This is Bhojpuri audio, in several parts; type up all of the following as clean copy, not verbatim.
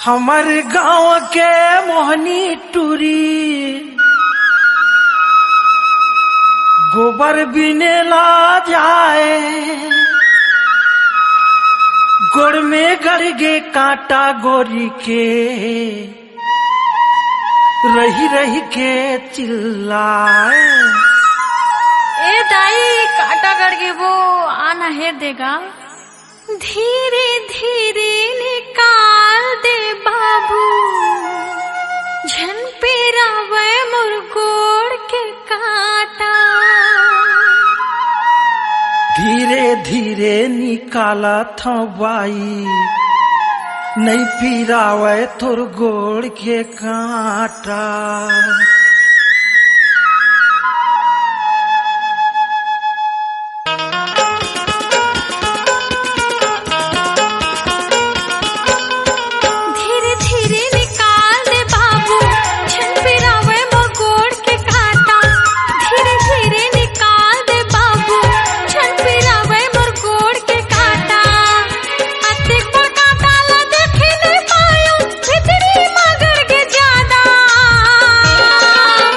हमर गांव के मोहनी टूरी गोबर बिनेला जाए, गोड़ में गड़ गे कांटा गोरी के रही रही के चिल्लाए। ए दाई कांटा गड़ गे वो आना है देगा, धीरे धीरे निकाल दे बाबू, झन पेरावे मोर गोड़ के कांटा। धीरे धीरे निकाला था बाई, नहीं पीरावे तोर गोड़ के कांटा।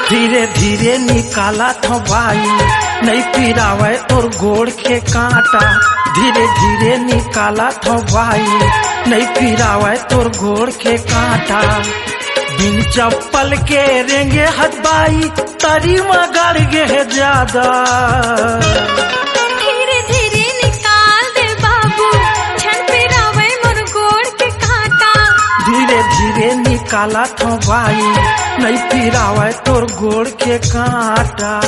धीरे धीरे निकाला था भाई, नहीं पिरावे तोर गोड़ के कांटा। धीरे धीरे निकाला था भाई, नहीं पिरावे तोर गोड़ के कांटा। बिन चप्पल के रेंगे हथबाई, तरी मगड़ गे ज्यादा। धीरे धीरे निकाल दे बाबू, झन पिरावे मोर गोड़ के कांटा। धीरे धीरे निकाला था भाई, नहीं पिरावे तोर गोड़ के कांटा।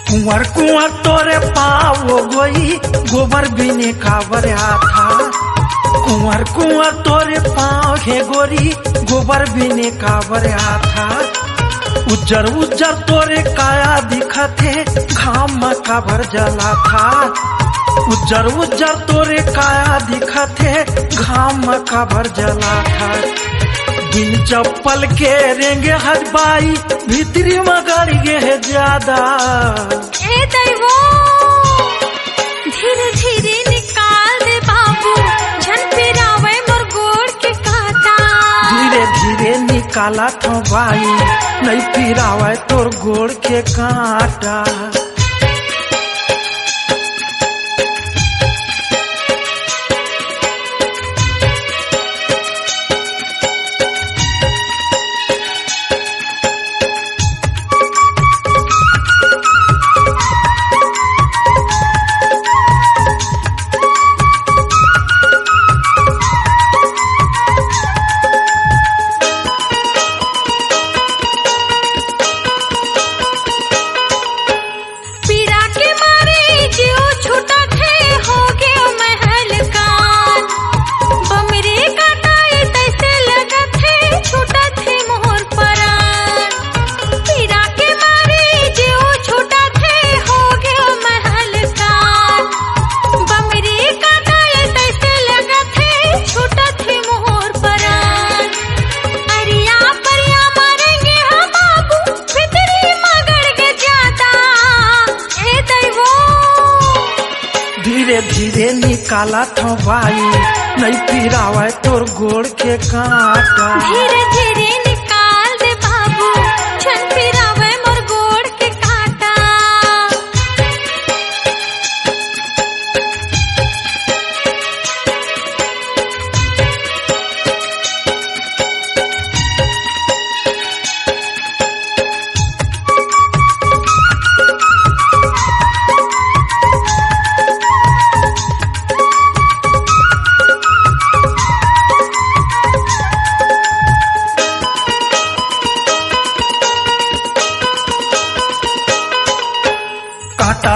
कुंवर कुंवर तोरे पाव गोई, गोबर बिने कावर था। कुंवर कुंवर तोरे पाव हे गोरी, गोबर बिने कावर था। उज्जर उज्जर तोरे काया दिखते, घाम में काबर जला था। उज्जर उज्जर तोरे काया दिखते, घाम में काबर जला था। बिन चप्पल के रेंगे हजबाई, भीतरी मगड़ गे है ज्यादा। ए दैवो, धीरे धीरे निकाल दे बाबू, झन पिरावे मोर गोड़ के कांटा। धीरे धीरे निकाला था भाई, नहीं पिरावे तोर गोड़ के कांटा। धीरे धीरे निकाला था भाई, नहीं पिरावे तोर गोड़ के कांटा। धीरे धीरे निकाल दे बाबू, झन पिरावे मोर गोड़ के कांटा।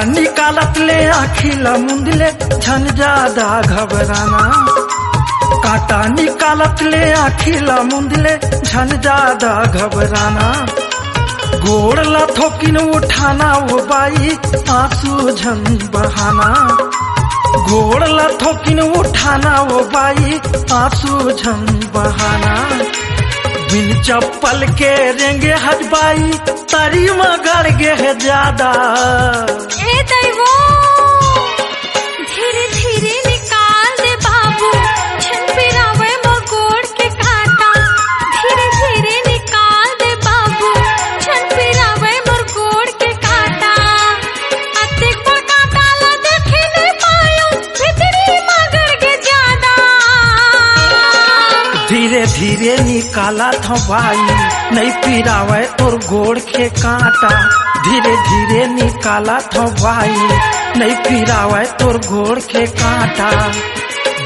निकालत ले आखिला मुंदले, छन ज्यादा घबराना। काटा निकालत ले आखिला मुंदले झन ज्यादा घबराना गोड़ ला थोकिन उठाना वो बाई आंसू झन बहाना गोड़ ला थोकिन उठाना वो बाई आंसू झन बहाना बिन चप्पल के रेंगे हजबाई तारी मगर गे है ज्यादा ए दैवो धीरे धीरे निकाल दे बाबू छन पिरावे मोर गोड़ के काटा धीरे धीरे निकाल दे बाबू छन पिरावे मोर गोड़ के काटा अतिक पर काटा ला देखे नहीं पायो भीतरी मगर गे ज्यादा धीरे धीरे निकाला था भाई नहीं पिरावे तोर गोड़ के काटा धीरे धीरे निकाला था भाई नहीं पिरावे तोर गोड़ के काटा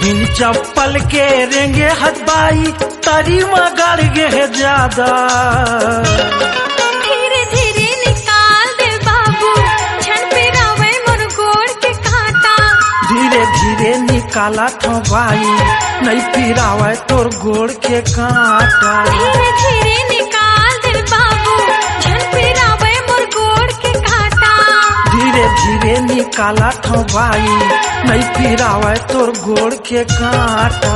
बिन चप्पल के रेंगे हजबाई तारी मगर गे है ज्यादा धीरे धीरे निकाल दे बाबू छन पिरावे मोर गोड़ के काटा धीरे धीरे निकाला था भाई नहीं पिरावे तोर गोड़ के काटा धीरे धीरे निकाल दे बाबू छन पिरावे मोर गोड़ के काटा धीरे धीरे निकाला था भाई नहीं पिरावे तोर गोड़ के काटा।